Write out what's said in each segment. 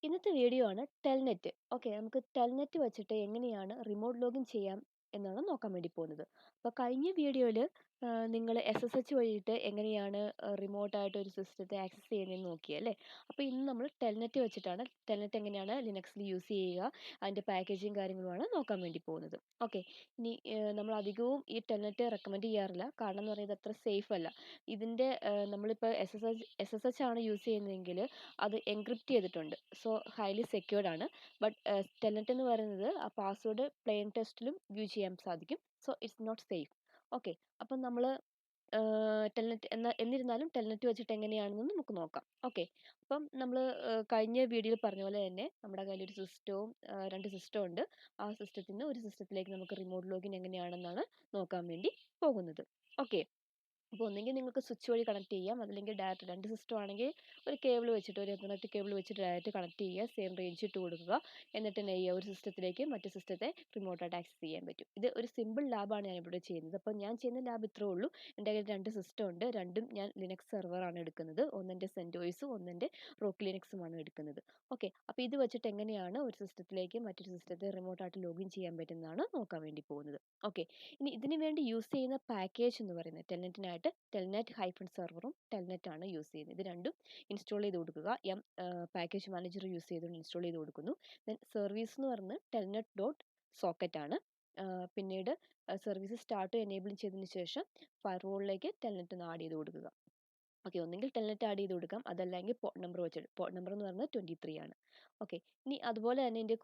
ഇന്നത്തെ വീഡിയോ ആണ് Telnet. Okay, നമുക്ക് ടെൽനെറ്റ് വെച്ചിട്ട് എങ്ങനെയാണ് റിമോട്ട് ലോഗിൻ ചെയ്യാം എന്നാണ് നോക്കാൻ വേണ്ടി പോകുന്നത്. അപ്പോൾ കഴിഞ്ഞ വീഡിയോയിൽ നിങ്ങൾ SSH വഴിയിട്ട് എങ്ങനെയാണ് റിമോട്ടായിട്ട് ഒരു സിസ്റ്റത്തെ ആക്സസ് ചെയ്യുന്നതെന്ന് നോക്കിയല്ലേ. അപ്പോൾ ഇന്ന് നമ്മൾ ടെൽനെറ്റ് വെച്ചിട്ടാണ് ടെൽനെറ്റ് എങ്ങനെയാണ് ലിനക്സിൽ യൂസ് ചെയ്യുക, അതിൻ്റെ പാക്കേജിങ് കാര്യങ്ങളുമാണ് നോക്കാൻ വേണ്ടി പോകുന്നത്. ഓക്കെ, ഇനി നമ്മൾ അധികവും ഈ ടെൽനെറ്റ് റെക്കമെൻഡ് ചെയ്യാറില്ല. കാരണം എന്ന് പറയുന്നത് അത്ര സേഫ് അല്ല. ഇതിൻ്റെ നമ്മളിപ്പോൾ SSH ആണ് യൂസ് ചെയ്യുന്നതെങ്കിൽ അത് എൻക്രിപ്റ്റ് ചെയ്തിട്ടുണ്ട്. സോ ഹൈലി സെക്യൂർഡ് ആണ്. ബട്ട് ടെൽനെറ്റ് എന്ന് പറയുന്നത് ആ പാസ്വേഡ് പ്ലെയിൻ ടെസ്റ്റിലും വ്യൂ ചെയ്യാൻ സാധിക്കും. So it's not safe. Okay, അപ്പം നമ്മൾ ടെൽനെറ്റ് എന്നിരുന്നാലും ടെൽനെറ്റ് വെച്ചിട്ട് എങ്ങനെയാണെന്ന് നമുക്ക് നോക്കാം. ഓക്കെ, അപ്പം നമ്മൾ കഴിഞ്ഞ വീഡിയോയിൽ പറഞ്ഞ പോലെ തന്നെ നമ്മുടെ കയ്യിൽ ഒരു സിസ്റ്റവും 2 സിസ്റ്റം ഉണ്ട്. ആ സിസ്റ്റത്തിൽ നിന്ന് ഒരു സിസ്റ്റത്തിലേക്ക് നമുക്ക് റിമോട്ട് ലോഗിൻ എങ്ങനെയാണെന്നാണ് നോക്കാൻ വേണ്ടി പോകുന്നത്. ഓക്കെ, അപ്പോൾ ഒന്നെങ്കിൽ നിങ്ങൾക്ക് സ്വിച്ച് വഴി കണക്ട് ചെയ്യാം, അതല്ലെങ്കിൽ ഡയറക്റ്റ് 2 സിസ്റ്റം ആണെങ്കിൽ ഒരു കേബിൾ വെച്ചിട്ട്, ഒരു എത്തർനെറ്റ് കേബിൾ വെച്ചിട്ട് ഡയറക്റ്റ് കണക്ട് ചെയ്യുക, സെയിം റേഞ്ച് ഇട്ട് കൊടുക്കുക. എന്നിട്ട് തന്നെ ചെയ്യുക, ഒരു സിസ്റ്റത്തിലേക്ക് മറ്റു സിസ്റ്റത്തെ റിമോട്ടായിട്ട് ആക്സസ് ചെയ്യാൻ പറ്റും. ഇത് ഒരു സിമ്പിൾ ലാബാണ് ഞാനിവിടെ ചെയ്യുന്നത്. അപ്പോൾ ഞാൻ ചെയ്യുന്ന ലാബ് ഇത്രേ ഉള്ളൂ. എൻ്റെ കയ്യിൽ 2 സിസ്റ്റം ഉണ്ട്. രണ്ടും ഞാൻ ലിനക്സ് സെർവറാണ് എടുക്കുന്നത്. ഒന്നെൻ്റെ സെൻറ്റോയ്സും ഒന്നെൻ്റെ റോക്ക് ലിനക്സുമാണ് എടുക്കുന്നത്. ഓക്കെ, അപ്പോൾ ഇത് വെച്ചിട്ട് എങ്ങനെയാണ് ഒരു സിസ്റ്റത്തിലേക്ക് മറ്റൊരു സിസ്റ്റത്തെ റിമോട്ടായിട്ട് ലോഗിൻ ചെയ്യാൻ പറ്റുന്നതാണ് നോക്കാൻ വേണ്ടി പോകുന്നത്. ഓക്കെ, ഇനി ഇതിന് വേണ്ടി യൂസ് ചെയ്യുന്ന പാക്കേജ് എന്ന് പറയുന്നത് ടെൽനെറ്റിനായിട്ട് ടെൽനെറ്റ് ഹൈഫൺ സെർവറും ടെൽനെറ്റ് ആണ് യൂസ് ചെയ്യുന്നത്. ഇത് രണ്ടും ഇൻസ്റ്റാൾ ചെയ്ത് കൊടുക്കുക. പാക്കേജ് മാനേജർ യൂസ് ചെയ്തുകൊണ്ട് ഇൻസ്റ്റാൾ ചെയ്ത് കൊടുക്കുന്നു. ദെൻ സർവീസ് എന്ന് പറയുന്നത് ടെൽനെറ്റ് ഡോട്ട് സോക്കറ്റ് ആണ്. പിന്നീട് സർവീസ് സ്റ്റാർട്ട് എനേബിൾ ചെയ്തതിന് ശേഷം ഫയർവാളിലേക്ക് ടെൽനെറ്റ് ഒന്ന് ആഡ് ചെയ്ത് കൊടുക്കുക. ഓക്കെ, ഒന്നെങ്കിൽ ടെൽനെറ്റ് ആഡ് ചെയ്ത് കൊടുക്കാം, അതല്ലെങ്കിൽ പോർട്ട് നമ്പർ വെച്ചിട്ട്. പോർട്ട് നമ്പർ എന്ന് പറയുന്നത് 23 ആണ്. ഓക്കെ, ഇനി അതുപോലെ തന്നെ ഇതിൻ്റെ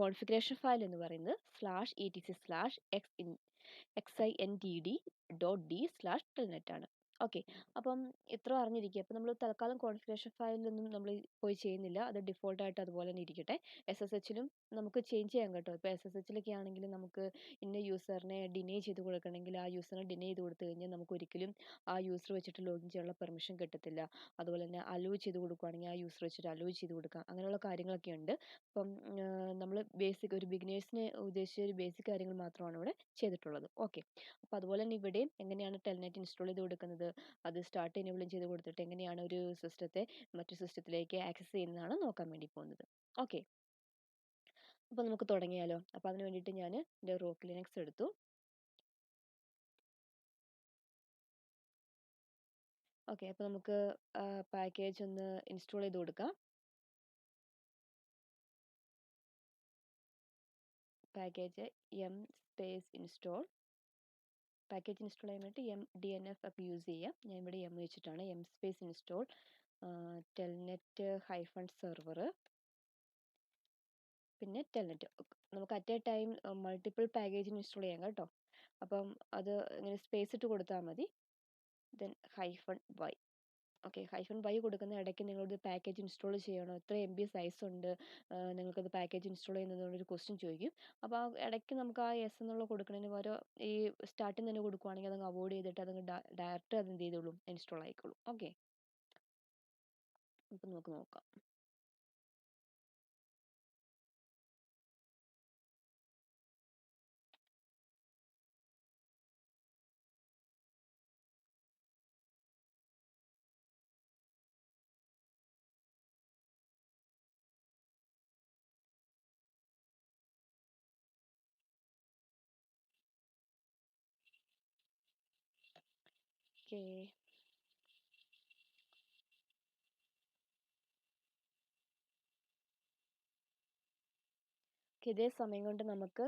കോൺഫിഗറേഷൻ ഫയൽ എന്ന് പറയുന്നത് /etc/xintd.d/telnet ആണ്. ഓക്കെ, അപ്പം ഇത്ര അറിഞ്ഞിരിക്കുക. അപ്പം നമ്മൾ തൽക്കാലം കോൺഫിഗറേഷൻ ഫയലിലൊന്നും നമ്മൾ പോയി ചെയ്യുന്നില്ല. അത് ഡിഫോൾട്ടായിട്ട് അതുപോലെ തന്നെ ഇരിക്കട്ടെ. SSHലും നമുക്ക് ചേഞ്ച് ചെയ്യാം കേട്ടോ. ഇപ്പോൾ SSHലൊക്കെ ആണെങ്കിൽ നമുക്ക് ഇന്ന യൂസറിനെ ഡിനേ ചെയ്ത് കൊടുക്കണമെങ്കിൽ ആ യൂസറിനെ ഡിനേ ചെയ്ത് കൊടുത്തു കഴിഞ്ഞാൽ നമുക്ക് ഒരിക്കലും ആ യൂസർ വെച്ചിട്ട് ലോഗിൻ ചെയ്യാനുള്ള പെർമിഷൻ കിട്ടത്തില്ല. അതുപോലെ തന്നെ അലോ ചെയ്ത് കൊടുക്കുകയാണെങ്കിൽ ആ യൂസർ വെച്ചിട്ട് അലോ ചെയ്ത് കൊടുക്കാം. അങ്ങനെയുള്ള കാര്യങ്ങളൊക്കെ ഉണ്ട്. അപ്പം നമ്മൾ ബേസിക് ഒരു ബിഗിനേഴ്സിനെ ഉദ്ദേശിച്ച ഒരു ബേസിക് കാര്യങ്ങൾ മാത്രമാണ് ഇവിടെ ചെയ്തിട്ടുള്ളത്. ഓക്കെ, അപ്പോൾ അതുപോലെ തന്നെ ഇവിടെയും എങ്ങനെയാണ് ടെൽനെറ്റ് ഇൻസ്റ്റാൾ ചെയ്ത് കൊടുക്കുന്നത്, അത് സ്റ്റാർട്ട് എനേബിളും ചെയ്ത് കൊടുത്തിട്ട് എങ്ങനെയാണ് ഒരു സിസ്റ്റത്തെ മറ്റു സിസ്റ്റത്തിലേക്ക് ആക്സസ് ചെയ്യുന്നതാണ് നോക്കാൻ വേണ്ടി പോകുന്നത്. ഓക്കെ, അപ്പോൾ നമുക്ക് തുടങ്ങിയാലോ. അപ്പോൾ അതിന് വേണ്ടിയിട്ട് ഞാൻ എൻ്റെ റോക്ക് ലിനക്സ് എടുത്തു. ഓക്കെ, അപ്പോൾ നമുക്ക് പാക്കേജ് ഒന്ന് ഇൻസ്റ്റാൾ ചെയ്ത് കൊടുക്കാം. Package install. പാക്കേജ് ഇൻസ്റ്റാൾ ചെയ്യാൻ വേണ്ടി DNF ഒക്കെ യൂസ് ചെയ്യാം. ഞാൻ ഇവിടെ വെച്ചിട്ടാണ് ഇൻസ്റ്റാൾ ടെൽനെറ്റ് ഹൈഫൺ സെർവർ, പിന്നെ ടെൽനെറ്റ്. നമുക്ക് അറ്റ് എ ടൈം മൾട്ടിപ്പിൾ പാക്കേജിന് ഇൻസ്റ്റാൾ ചെയ്യാം കേട്ടോ. അപ്പം അത് ഇങ്ങനെ സ്പേസ് ഇട്ട് കൊടുത്താൽ മതി. Then -y. ഓക്കെ, -y കൊടുക്കുന്ന ഇടയ്ക്ക് നിങ്ങളൊരു പാക്കേജ് ഇൻസ്റ്റാൾ ചെയ്യണോ, എത്ര MB സൈസ് ഉണ്ട്, നിങ്ങൾക്കത് പാക്കേജ് ഇൻസ്റ്റാൾ ചെയ്യുന്നതുകൊണ്ടൊരു ക്വസ്റ്റ്യൻ ചോദിക്കും. അപ്പോൾ ആ ഇടയ്ക്ക് നമുക്ക് ആ യെസ് എന്നുള്ള കൊടുക്കുന്നതിന് പകരം ഈ സ്റ്റാർട്ടിങ് തന്നെ കൊടുക്കുവാണെങ്കിൽ അതങ്ങ് അവോയ്ഡ് ചെയ്തിട്ട് അതങ്ങ് ഡയറക്റ്റ് അത് എന്ത് ചെയ്തോളും, ഇൻസ്റ്റാൾ ആയിക്കോളും. ഓക്കെ, അപ്പം നമുക്ക് നോക്കാം. ഓക്കെ, ഇതേ സമയം കൊണ്ട് നമുക്ക്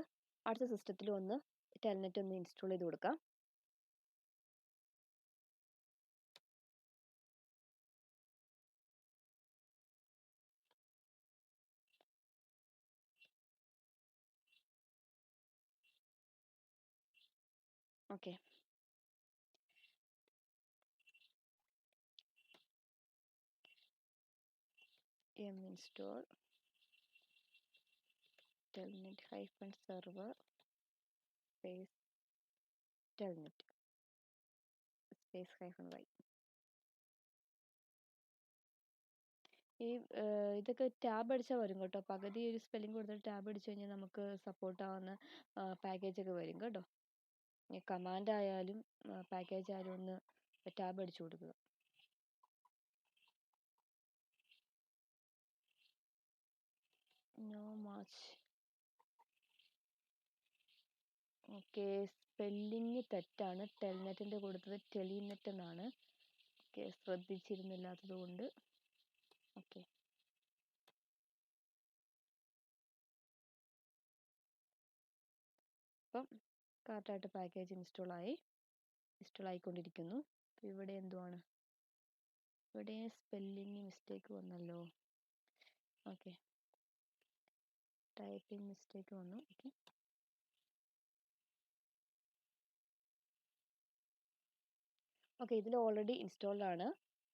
അടുത്ത സിസ്റ്റത്തിൽ ഒന്ന് ടെൽനെറ്റ് ഒന്ന് ഇൻസ്റ്റാൾ ചെയ്ത് കൊടുക്കാം. Okay, install telnet hyphen server space telnet space -y. ഈ ഇതൊക്കെ ടാബ് അടിച്ചാൽ വരും കേട്ടോ. പകുതി ഒരു സ്പെല്ലിംഗ് കൊടുത്തിട്ട് ടാബ് അടിച്ചു കഴിഞ്ഞാൽ നമുക്ക് സപ്പോർട്ട് ആവുന്ന പാക്കേജൊക്കെ വരും കേട്ടോ. കമാൻഡ് ആയാലും പാക്കേജ് ആയാലും ഒന്ന് ടാബ് അടിച്ചു കൊടുക്കുക. No match. ഓക്കെ, സ്പെല്ലിങ് തെറ്റാണ്. ടെൽനെറ്റിൻ്റെ കൊടുത്തത് ടെലിനെറ്റ് എന്നാണ്. ഓക്കെ, ശ്രദ്ധിച്ചിരുന്നില്ലാത്തത് കൊണ്ട്. ഓക്കെ, അപ്പം കറക്റ്റായിട്ട് പാക്കേജ് ഇൻസ്റ്റാൾ ആയിക്കൊണ്ടിരിക്കുന്നു. ഇവിടെ എന്തുവാണ്, ഇവിടെ സ്പെല്ലിങ് മിസ്റ്റേക്ക് വന്നല്ലോ. ഓക്കെ, ടൈപ്പിംഗ് മിസ്റ്റേക്ക് വന്നു. ഓക്കെ, ഓക്കെ, ഇതിൽ ഓൾറെഡി ഇൻസ്റ്റാൾഡ് ആണ്.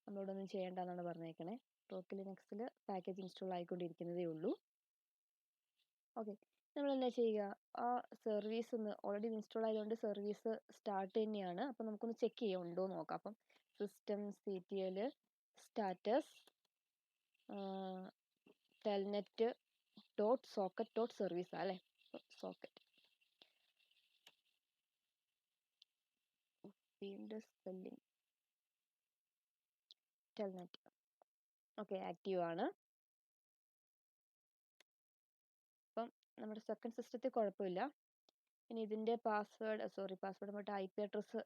നമ്മളോടൊന്നും ചെയ്യേണ്ടെന്നാണ് പറഞ്ഞേക്കണേ. ടോക്ക് ലിനക്സിൽ പാക്കേജ് ഇൻസ്റ്റാൾ ആയിക്കൊണ്ടിരിക്കുന്നതേ ഉള്ളൂ. ഓക്കെ, നമ്മൾ എന്നാ ചെയ്യുക, ആ സർവീസ് ഒന്ന് ഓൾറെഡി ഇൻസ്റ്റാൾ ആയതുകൊണ്ട് സർവീസ് സ്റ്റാർട്ട് തന്നെയാണ്. അപ്പം നമുക്കൊന്ന് ചെക്ക് ചെയ്യാം ഉണ്ടോ എന്ന് നോക്കാം. അപ്പം system CTL status Telnet dot socket dot service അല്ലേ. സോക്കറ്റ് വീണ്ടും സ്പെല്ലിംഗ് ടെൽനെറ്റ്. ഓക്കെ, ആക്റ്റീവ് ആണ്. അപ്പം നമ്മുടെ സെക്കൻഡ് സിസ്റ്റത്തിൽ കുഴപ്പമില്ല. ഇനി ഇതിൻ്റെ പാസ്വേഡ് മറ്റേ IP അഡ്രസ്സ്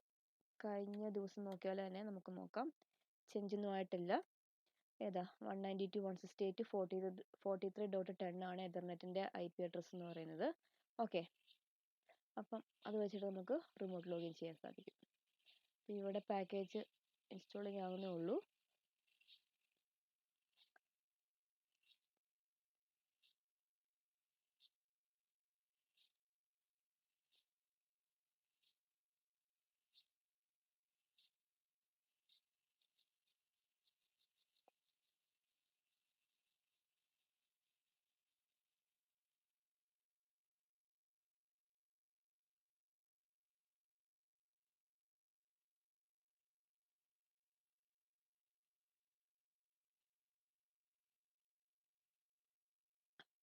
കഴിഞ്ഞ ദിവസം നോക്കിയാൽ തന്നെ നമുക്ക് നോക്കാം. ചേഞ്ചൊന്നും ആയിട്ടില്ല. ഏതാ 192.168.43.10 ആണ് എതർനെറ്റിൻ്റെ IP അഡ്രസ്സ് എന്ന് പറയുന്നത്. ഓക്കെ, അപ്പം അത് വെച്ചിട്ട് നമുക്ക് റിമോട്ട് ലോഗിൻ ചെയ്യാൻ സാധിക്കും. ഇവിടെ പാക്കേജ് ഇൻസ്റ്റാളിങ് ആവുന്നേ ഉള്ളൂ.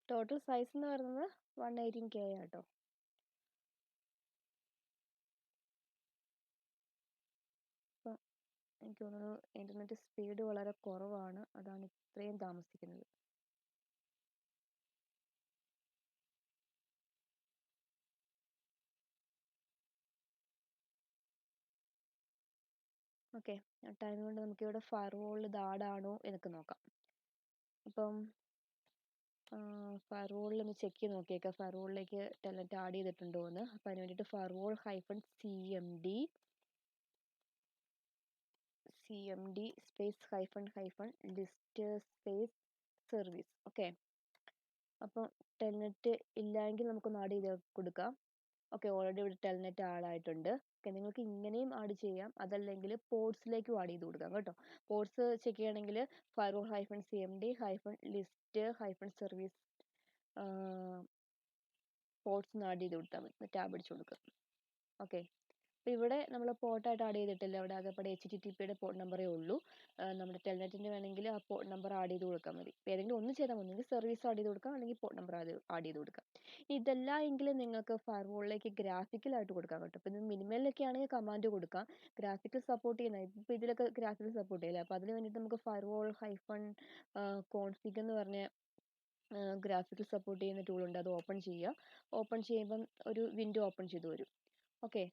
ടോട്ടൽ സൈസ് എന്ന് പറയുന്നത് 118K ആട്ടോ. അപ്പം എനിക്ക് തോന്നുന്നു ഇൻ്റർനെറ്റ് സ്പീഡ് വളരെ കുറവാണ്, അതാണ് ഇത്രയും താമസിക്കുന്നത്. ഓക്കെ, ടൈം കൊണ്ട് നമുക്കിവിടെ ഫയർവാൾ ഇത് ആഡാണോ എന്നൊക്കെ നോക്കാം. അപ്പം ഫയർവാളിൽ ഒന്ന് ചെക്ക് ചെയ്ത് നോക്കിയേക്കാം ഫയർവാളിലേക്ക് ടെൽനെറ്റ് ആഡ് ചെയ്തിട്ടുണ്ടോ എന്ന്. അപ്പം അതിന് വേണ്ടിയിട്ട് firewall -cmd space -- list space service. Okay, അപ്പം ടെൽനെറ്റ് ഇല്ലെങ്കിൽ നമുക്കൊന്ന് ആഡ് ചെയ്ത് കൊടുക്കാം. ഓക്കെ, ഓൾറെഡി ഇവിടെ ടെൽനെറ്റ് ആഡ് ആയിട്ടുണ്ട്. ഓക്കെ, നിങ്ങൾക്ക് ഇങ്ങനെയും ആഡ് ചെയ്യാം, അതല്ലെങ്കിൽ പോർട്സിലേക്കും ആഡ് ചെയ്ത് കൊടുക്കാം കേട്ടോ. പോർട്സ് ചെക്ക് ചെയ്യണമെങ്കിൽ firewall -cmd list service ports add ചെയ്ത് കൊടുത്താൽ മതി. ടാബ് അടിച്ചു കൊടുക്കുക. ഓക്കെ, അപ്പോൾ ഇവിടെ നമ്മൾ പോർട്ടായിട്ട് ആഡ് ചെയ്തിട്ടില്ല. അവിടെ ആകെപ്പാടെ HTTPയുടെ പോർട്ട് നമ്പറേ ഉള്ളൂ. നമ്മുടെ ടെൽനെറ്റിൻ്റെ വേണമെങ്കിൽ ആ പോർട്ട് നമ്പർ ആഡ് ചെയ്ത് കൊടുക്കാൻ മതി. ഏതെങ്കിലും ഒന്ന് ചെയ്താൽ മതി. ഒന്നുകിൽ സർവീസ് ആഡ് ചെയ്ത് കൊടുക്കാം, അല്ലെങ്കിൽ പോർട്ട് നമ്പർ ആഡ് ചെയ്ത് കൊടുക്കാം. ഇതല്ല എങ്കിൽ നിങ്ങൾക്ക് ഫയർവാളിലേക്ക് ഗ്രാഫിക്കലായിട്ട് കൊടുക്കാം കേട്ടോ. ഇപ്പോൾ ഇത് മിനിമലിലൊക്കെ ആണെങ്കിൽ കമാൻഡ് കൊടുക്കാം. ഗ്രാഫിക്കൽ സപ്പോർട്ട് ചെയ്യുന്ന ഇപ്പോൾ ഇതിലൊക്കെ ഗ്രാഫിക്കൽ സപ്പോർട്ട് ചെയ്യില്ല. അപ്പോൾ അതിന് വേണ്ടിയിട്ട് നമുക്ക് ഫയർവാൾ -config എന്ന് പറഞ്ഞ ഗ്രാഫിക്കൽ സപ്പോർട്ട് ചെയ്യുന്ന ടൂളുണ്ട്. അത് ഓപ്പൺ ചെയ്യുക. ഓപ്പൺ ചെയ്യുമ്പം ഒരു വിൻഡോ ഓപ്പൺ ചെയ്ത് വരും. ഓക്കെ,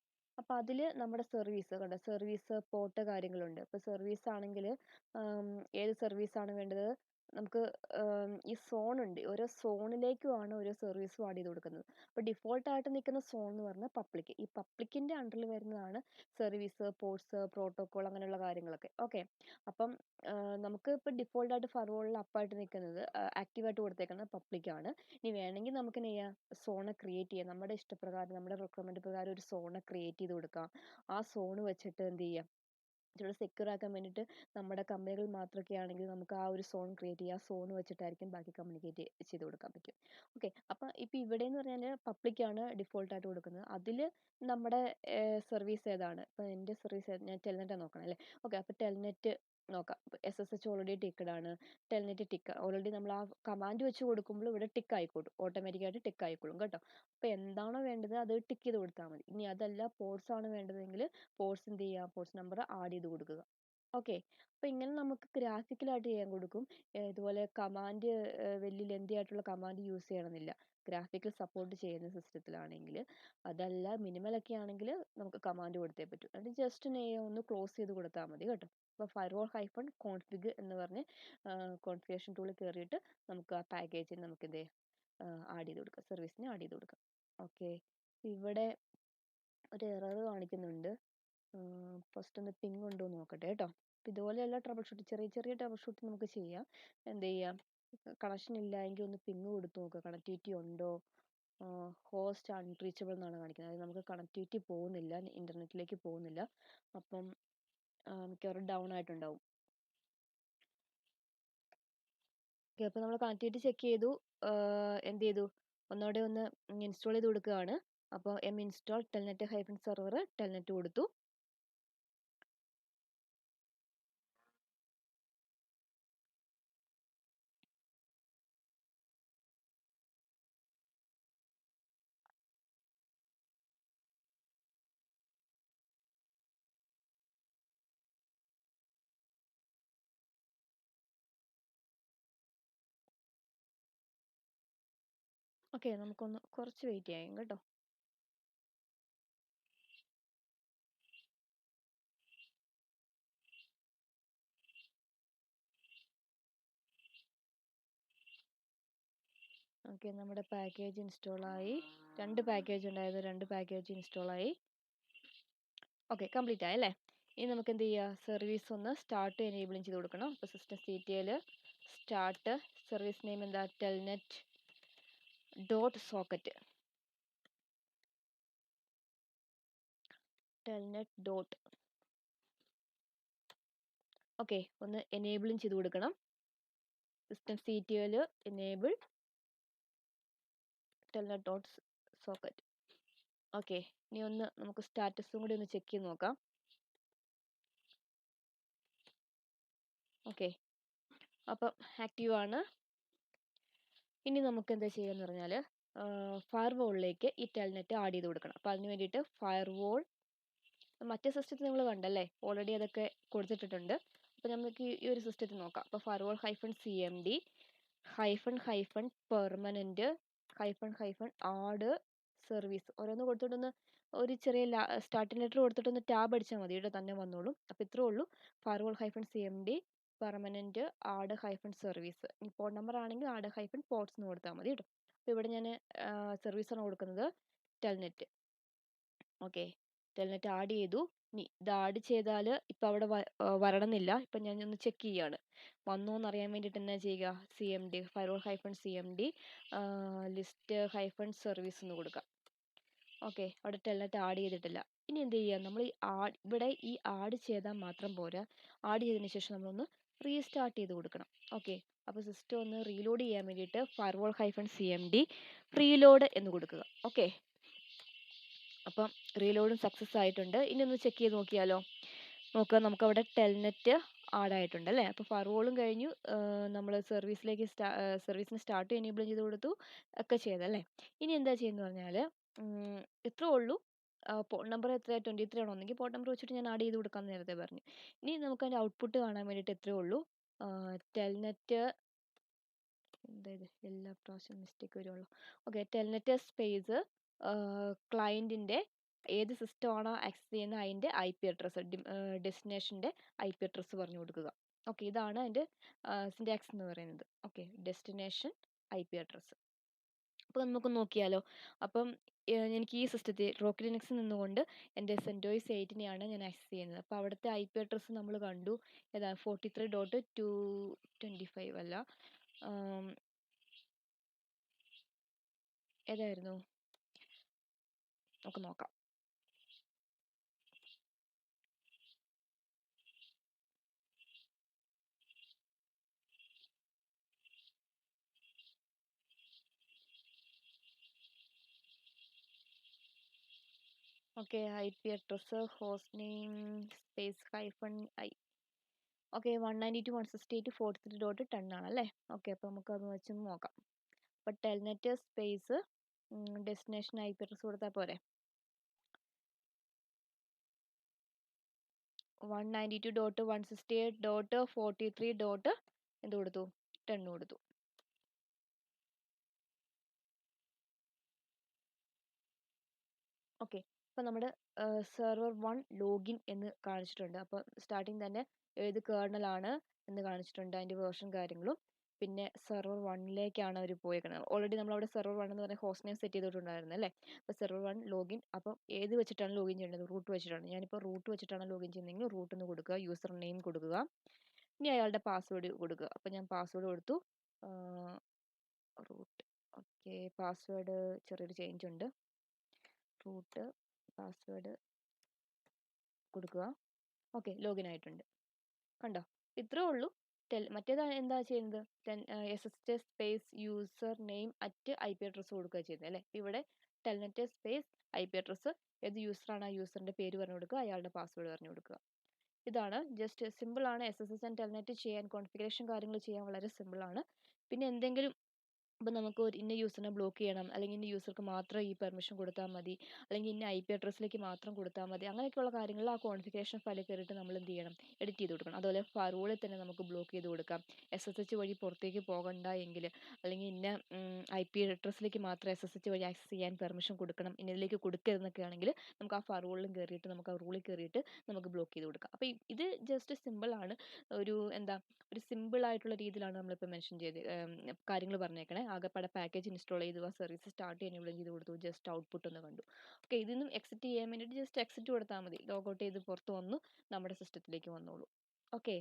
അപ്പോൾ അതിൽ നമ്മുടെ സർവീസ് കണ്ടോ, സർവീസ് പോർട്ട് കാര്യങ്ങളുണ്ട്. ഇപ്പോൾ സർവീസ് ആണെങ്കിൽ ഏത് സർവീസാണ് വേണ്ടത്, നമുക്ക് ഈ സോണുണ്ട്. ഓരോ സോണിലേക്കുമാണ് ഓരോ സർവീസും ആഡ് ചെയ്ത് കൊടുക്കുന്നത്. അപ്പോൾ ഡിഫോൾട്ടായിട്ട് നിൽക്കുന്ന സോൺ എന്ന് പറഞ്ഞാൽ പബ്ലിക്. ഈ പബ്ലിക്കിൻ്റെ അണ്ടറിൽ വരുന്നതാണ് സർവീസ്, പോർട്സ്, പ്രോട്ടോക്കോൾ അങ്ങനെയുള്ള കാര്യങ്ങളൊക്കെ. ഓക്കെ, അപ്പം നമുക്ക് ഇപ്പോൾ ഡിഫോൾട്ടായിട്ട് ഫയർവാളിൽ അപ്പായിട്ട് നിൽക്കുന്നത് ആക്റ്റീവായിട്ട് കൊടുത്തേക്കുന്നത് പബ്ലിക്കാണ്. ഇനി വേണമെങ്കിൽ നമുക്ക് എന്ത് ചെയ്യാം, സോണ് ക്രിയേറ്റ് ചെയ്യാം. നമ്മുടെ ഇഷ്ടപ്രകാരം നമ്മുടെ റിക്വയർമെൻറ്റ് പ്രകാരം ഒരു സോണ് ക്രിയേറ്റ് ചെയ്ത് കൊടുക്കാം. ആ സോണ് വെച്ചിട്ട് എന്ത് ചെയ്യാം, ഇച്ചിരി സെക്യൂർ ആക്കാൻ വേണ്ടിയിട്ട് നമ്മുടെ കമ്പനികൾ മാത്രമൊക്കെ ആണെങ്കിൽ നമുക്ക് ആ ഒരു സോൺ ക്രിയേറ്റ് ചെയ്യുക. ആ സോൺ വെച്ചിട്ടായിരിക്കും ബാക്കി കമ്മ്യൂണിക്കേറ്റ് ചെയ്ത് കൊടുക്കാൻ പറ്റും. ഓക്കെ, അപ്പം ഇപ്പം ഇവിടെ എന്ന് പറഞ്ഞാൽ പബ്ലിക്കാണ് ഡിഫോൾട്ടായിട്ട് കൊടുക്കുന്നത്. അതിൽ നമ്മുടെ സർവീസ് ഏതാണ്, ഇപ്പം എൻ്റെ സർവീസ് ഞാൻ ടെൽനെറ്റാണ് നോക്കണം അല്ലേ. ഓക്കെ, അപ്പോൾ ടെൽനെറ്റ് നോക്കാം. SSH ഓൾറെഡി ടിക്കഡ് ആണ്. ടെൽനെറ്റ് ടിക്ക് ഓൾറെഡി നമ്മൾ ആ കമാൻഡ് വെച്ച് കൊടുക്കുമ്പോൾ ഇവിടെ ടിക്ക് ആയിക്കോട്ടും, ഓട്ടോമാറ്റിക്കായിട്ട് ടിക്ക് ആയിക്കോളും കേട്ടോ. അപ്പോൾ എന്താണോ വേണ്ടത് അത് ടിക്ക് ചെയ്ത് കൊടുത്താൽ മതി. ഇനി അതല്ല പോർട്സ് ആണ് വേണ്ടതെങ്കിൽ പോർട്സ് എന്ത് ചെയ്യുക, പോർട്സ് നമ്പർ ആഡ് ചെയ്ത് കൊടുക്കുക. ഓക്കെ. അപ്പോൾ ഇങ്ങനെ നമുക്ക് ഗ്രാഫിക്കലായിട്ട് ചെയ്യാൻ കൊടുക്കും. ഇതുപോലെ കമാൻഡ് വലിയ ലെന്തി ആയിട്ടുള്ള കമാൻഡ് യൂസ് ചെയ്യണമെന്നില്ല. ഗ്രാഫിക്കൽ സപ്പോർട്ട് ചെയ്യുന്ന സിസ്റ്റത്തിലാണെങ്കിൽ. അതല്ല മിനിമലൊക്കെ ആണെങ്കിൽ നമുക്ക് കമാൻഡ് കൊടുത്തേ പറ്റൂ. എന്നിട്ട് ജസ്റ്റ് ഒന്ന് ക്ലോസ് ചെയ്ത് കൊടുത്താൽ മതി കേട്ടോ. അപ്പോൾ ഫയർവാൾ ഹൈഫൺ കോൺഫിഗ് എന്ന് പറഞ്ഞ് കോൺഫിഗറേഷൻ ടൂളിൽ കയറിയിട്ട് നമുക്ക് ആ പാക്കേജിന് നമുക്ക് ആഡ് ചെയ്ത് കൊടുക്കാം. സർവീസിനെ ആഡ് ചെയ്ത് കൊടുക്കാം. ഓക്കെ. ഇവിടെ ഒരു എറർ കാണിക്കുന്നുണ്ട്. ഫസ്റ്റ് ഒന്ന് പിങ് ഉണ്ടോ എന്ന് നോക്കട്ടെ കേട്ടോ. ഇതുപോലെയുള്ള ട്രബിൾ ഷൂട്ട് ചെറിയ ചെറിയ ട്രബിൾ ഷൂട്ട് നമുക്ക് ചെയ്യാം. എന്ത് ചെയ്യാം, കണക്ഷൻ ഇല്ല എങ്കിൽ ഒന്ന് പിങ് കൊടുത്ത് നോക്കുക. കണക്ടിവിറ്റി ഉണ്ടോ, ഹോസ്റ്റ് അൺറീച്ചബിൾ എന്നാണ് കാണിക്കുന്നത്. അതായത് നമുക്ക് കണക്ടിവിറ്റി പോകുന്നില്ല, ഇൻ്റർനെറ്റിലേക്ക് പോകുന്നില്ല. അപ്പം മിക്കവാറും ഡൗൺ ആയിട്ടുണ്ടാവും. ഓക്കെ, അപ്പോൾ നമ്മൾ കണക്ടിവിറ്റി ചെക്ക് ചെയ്തു. എന്ത് ചെയ്തു, ഒന്നോടെ ഒന്ന് ഇൻസ്റ്റാൾ ചെയ്ത് കൊടുക്കുകയാണ്. അപ്പോൾ install Telnet hyphen server Telnet കൊടുത്തു. ഓക്കെ, നമുക്കൊന്ന് കുറച്ച് വെയിറ്റ് ചെയ്യാം കേട്ടോ. ഓക്കെ, നമ്മുടെ പാക്കേജ് ഇൻസ്റ്റാളായി. 2 പാക്കേജ് ഉണ്ടായിരുന്നു, 2 പാക്കേജ് ഇൻസ്റ്റാളായി. ഓക്കെ, കംപ്ലീറ്റ് ആയല്ലേ. ഇനി നമുക്ക് എന്ത് ചെയ്യുക, സർവീസ് ഒന്ന് സ്റ്റാർട്ട് എനേബിളിങ് ചെയ്ത് കൊടുക്കണം. അപ്പോൾ system CTL start, service name എന്താ, telnet dot socket, telnet dot. Okay, ഒന്ന് എനേബിളിങ് ചെയ്ത് കൊടുക്കണം. System CTL enable telnet dot socket. Okay, ഇനി ഒന്ന് നമുക്ക് സ്റ്റാറ്റസും കൂടി ഒന്ന് ചെക്ക് ചെയ്ത് നോക്കാം. ഓക്കെ, അപ്പം ആക്റ്റീവ് ആണ്. ഇനി നമുക്ക് എന്താ ചെയ്യുകയെന്ന് പറഞ്ഞാൽ ഫയർവാളിലേക്ക് ഈ ടെൽനെറ്റ് ആഡ് ചെയ്ത് കൊടുക്കണം. അപ്പോൾ അതിന് വേണ്ടിയിട്ട് ഫയർവാൾ മറ്റേ സിസ്റ്റത്തിൽ നമ്മൾ കണ്ടല്ലേ, ഓൾറെഡി അതൊക്കെ കൊടുത്തിട്ടുണ്ട്. അപ്പോൾ നമുക്ക് ഈ ഒരു സിസ്റ്റത്തിൽ നോക്കാം. അപ്പോൾ firewall hyphen CMD hyphen hyphen permanent hyphen hyphen add service ഓരോന്ന് കൊടുത്തിട്ടൊന്ന് ഒരു ചെറിയ സ്റ്റാർട്ടിംഗ് ലെറ്റർ കൊടുത്തിട്ടൊന്ന് ടാബ് അടിച്ചാൽ മതി കേട്ടോ, തന്നെ വന്നോളും. അപ്പോൾ ഇത്രേ ഉള്ളൂ. Firewall hyphen CMD permanent add hyphen service. ഈ പോർട്ട് നമ്പർ ആണെങ്കിൽ ആഡ് ഹൈഫൺ പോർട്സ് എന്ന് കൊടുത്താൽ മതി കേട്ടോ. അപ്പോൾ ഇവിടെ ഞാൻ സർവീസാണ് കൊടുക്കുന്നത്, ടെൽനെറ്റ്. ഓക്കെ, ടെൽനെറ്റ് ആഡ് ചെയ്തു. ഇനി ഇത് ആഡ് ചെയ്താൽ ഇപ്പം അവിടെ വരണമെന്നില്ല. ഇപ്പം ഞാൻ ഒന്ന് ചെക്ക് ചെയ്യാണ്, വന്നോ എന്ന് അറിയാൻ വേണ്ടിയിട്ട് എന്നാ ചെയ്യുക, CMD firewall hyphen CMD list hyphen service എന്ന് കൊടുക്കാം. ഓക്കെ, അവിടെ ടെൽനെറ്റ് ആഡ് ചെയ്തിട്ടില്ല. ഇനി എന്ത് ചെയ്യുക, നമ്മൾ ഇവിടെ ഈ ആഡ് ചെയ്താൽ മാത്രം പോരാ, ആഡ് ചെയ്തതിന് ശേഷം നമ്മളൊന്ന് റീസ്റ്റാർട്ട് ചെയ്ത് കൊടുക്കണം. ഓക്കെ, അപ്പോൾ സിസ്റ്റം ഒന്ന് റീലോഡ് ചെയ്യാൻ വേണ്ടിയിട്ട് ഫയർവാൾ ഹൈഫൺ CMD റീലോഡ് എന്ന് കൊടുക്കുക. ഓക്കെ, അപ്പം റീലോഡും സക്സസ് ആയിട്ടുണ്ട്. ഇനി ഒന്ന് ചെക്ക് ചെയ്ത് നോക്കിയാലോ. നോക്കുക, നമുക്കവിടെ ടെൽനെറ്റ് ആഡ് ആയിട്ടുണ്ട് അല്ലേ. അപ്പോൾ ഫയർവാളും കഴിഞ്ഞു, നമ്മൾ സർവീസിന് സ്റ്റാർട്ട് എനേബിൾ ചെയ്ത് കൊടുത്തു, ഒക്കെ ചെയ്തല്ലേ. ഇനി എന്താ ചെയ്യുന്നത് പറഞ്ഞാൽ ഇത്രേ ഉള്ളൂ. പോർട്ട് നമ്പർ എത്ര 23 ആണോ, ഒന്നെങ്കിൽ പോർട്ട് നമ്പർ വെച്ചിട്ട് ഞാൻ ആഡ് ചെയ്ത് കൊടുക്കാമെന്ന് നേരത്തെ പറഞ്ഞു. ഇനി നമുക്ക് അതിൻ്റെ ഔട്ട്പുട്ട് കാണാൻ വേണ്ടിയിട്ട് എത്രയേ ഉള്ളൂ, ടെൽനെറ്റ് എന്തായത് എല്ലാ പ്രാവശ്യം മിസ്റ്റേക്ക് വരുള്ളൂ. ഓക്കെ, ടെൽനെറ്റ് സ്പേസ് ക്ലയൻറ്റിൻ്റെ ഏത് സിസ്റ്റമാണോ ആക്സസ് ചെയ്യുന്നത് അതിൻ്റെ IP അഡ്രസ്സ്, ഡെസ്റ്റിനേഷൻ്റെ IP അഡ്രസ്സ് പറഞ്ഞു കൊടുക്കുക. ഓക്കെ, ഇതാണ് അതിൻ്റെ സിൻറ്റാക്സ് എന്ന് പറയുന്നത്. Okay, destination IP address. അപ്പോൾ നമുക്ക് നോക്കിയാലോ. അപ്പം എനിക്ക് ഈ സിസ്റ്റത്തിൽ റോക്കറ്റ് ലിനക്സിൽ നിന്നുകൊണ്ട് എൻ്റെ സെൻറ്റോയിസ് 8നെയാണ് ഞാൻ ആക്സസ് ചെയ്യുന്നത്. അപ്പോൾ അവിടുത്തെ IP അഡ്രസ്സ് നമ്മൾ കണ്ടു, ഏതാ 43.225 അല്ല, ഏതായിരുന്നു നമുക്ക് നോക്കാം. Okay, IP address host name space hyphen I. Okay, 192.168.43.10 ആണല്ലേ. ഓക്കെ, അപ്പോൾ നമുക്ക് അത് വെച്ച് നോക്കാം. അപ്പോൾ Telnet space destination IP address കൊടുത്താൽ പോരെ. 192.168.43. എന്ത് കൊടുത്തു? 10 കൊടുത്തു. ഓക്കെ, അപ്പോൾ നമ്മുടെ സെർവർ 1 ലോഗിൻ എന്ന് കാണിച്ചിട്ടുണ്ട്. അപ്പോൾ സ്റ്റാർട്ടിങ് തന്നെ ഏത് കേർണലാണ് എന്ന് കാണിച്ചിട്ടുണ്ട്, അതിൻ്റെ വേർഷൻ കാര്യങ്ങളും. പിന്നെ സെർവർ 1ലേക്കാണ് അവർ പോയേക്കുന്നത്. ഓൾറെഡി നമ്മളവിടെ സെർവർ 1 എന്ന് പറഞ്ഞ ഹോസ്റ്റ് നെയിം സെറ്റ് ചെയ്തിട്ടുണ്ടായിരുന്നു അല്ലേ? അപ്പോൾ സെർവർ 1 ലോഗിൻ. അപ്പോൾ ഏത് വെച്ചിട്ടാണ് ലോഗിൻ ചെയ്യേണ്ടത്? റൂട്ട് വെച്ചിട്ടാണ്. ഞാനിപ്പോൾ റൂട്ട് വെച്ചിട്ടാണ് ലോഗിൻ ചെയ്യുന്നതെങ്കിൽ റൂട്ട് എന്ന് കൊടുക്കുക, യൂസർ നെയിം കൊടുക്കുക, ഇനി അയാളുടെ പാസ്വേഡ് കൊടുക്കുക. അപ്പോൾ ഞാൻ പാസ്വേഡ് കൊടുത്തു, റൂട്ട്. ഓക്കെ, പാസ്വേഡ് ചെറിയൊരു ചേഞ്ച് ഉണ്ട്. റൂട്ട് പാസ്വേഡ് കൊടുക്കുക. ഓക്കെ, ലോഗിൻ ആയിട്ടുണ്ട്. കണ്ടോ? ഇത്രേ ഉള്ളൂ. മറ്റേത് എന്താ ചെയ്യുന്നത്? SSH space user name at IP address കൊടുക്കുക ചെയ്യുന്നത് അല്ലേ? ഇവിടെ ടെൽനെറ്റ് സ്പേസ് IP അഡ്രസ്സ്, ഏത് യൂസറാണ് ആ യൂസറിൻ്റെ പേര് പറഞ്ഞു കൊടുക്കുക, അയാളുടെ പാസ്വേഡ് പറഞ്ഞു കൊടുക്കുക. ഇതാണ്, ജസ്റ്റ് സിമ്പിൾ ആണ്. SSH ആൻഡ് ടെൽനെറ്റ് ചെയ്യാൻ, കോൺഫിഗറേഷൻ കാര്യങ്ങൾ ചെയ്യാൻ വളരെ സിമ്പിൾ ആണ്. പിന്നെ എന്തെങ്കിലും അപ്പോൾ നമുക്ക് ഒരു ഇന്ന യൂസറിനെ ബ്ലോക്ക് ചെയ്യണം, അല്ലെങ്കിൽ ഇന്ന യൂസർക്ക് മാത്രം ഈ പെർമിഷൻ കൊടുത്താൽ മതി, അല്ലെങ്കിൽ ഇന്ന IP അഡ്രസ്സിലേക്ക് മാത്രം കൊടുത്താൽ മതി, അങ്ങനെയൊക്കെയുള്ള കാര്യങ്ങൾ ആ കോൺഫിഗറേഷൻ ഫയലിൽ കയറിയിട്ട് നമ്മൾ എന്ത് ചെയ്യണം? എഡിറ്റ് ചെയ്ത് കൊടുക്കണം. അതുപോലെ ഫറൂളിൽ തന്നെ നമുക്ക് ബ്ലോക്ക് ചെയ്ത് കൊടുക്കാം. SSH വഴി പുറത്തേക്ക് പോകണ്ട എങ്കിൽ, അല്ലെങ്കിൽ ഇന്ന IP അഡ്രസ്സിലേക്ക് മാത്രം SSH വഴി ആക്സസ് ചെയ്യാൻ പെർമിഷൻ കൊടുക്കണം, ഇന്നതിലേക്ക് കൊടുക്കരുതെന്നൊക്കെ ആണെങ്കിൽ നമുക്ക് ആ ഫറൂളിലും കയറിയിട്ട്, നമുക്ക് ആ റൂളിൽ കയറിയിട്ട് നമുക്ക് ബ്ലോക്ക് ചെയ്ത് കൊടുക്കാം. അപ്പോൾ ഇത് ജസ്റ്റ് സിമ്പിളാണ്. ഒരു എന്താ, ഒരു സിമ്പിൾ ആയിട്ടുള്ള രീതിയിലാണ് നമ്മളിപ്പോൾ മെൻഷൻ ചെയ്ത് കാര്യങ്ങൾ പറഞ്ഞേക്കണേ. ആകെപ്പാടെ പാക്കേജ് ഇൻസ്റ്റാൾ ചെയ്തു, ആ സർവീസ് സ്റ്റാർട്ട് ചെയ്യാൻ ഇവിടെ ചെയ്ത് കൊടുത്തു, ജസ്റ്റ് ഔട്ട്പുട്ട് ഒന്ന് കണ്ടു. ഓക്കെ, ഇതിൽ നിന്നും എക്സിറ്റ് ചെയ്യാൻ വേണ്ടിയിട്ട് ജസ്റ്റ് എക്സിറ്റ് കൊടുത്താൽ മതി. ലോഗൗട്ട് ചെയ്ത് പുറത്ത് വന്നു നമ്മുടെ സിസ്റ്റത്തിലേക്ക് വന്നോളൂ. ഓക്കെ.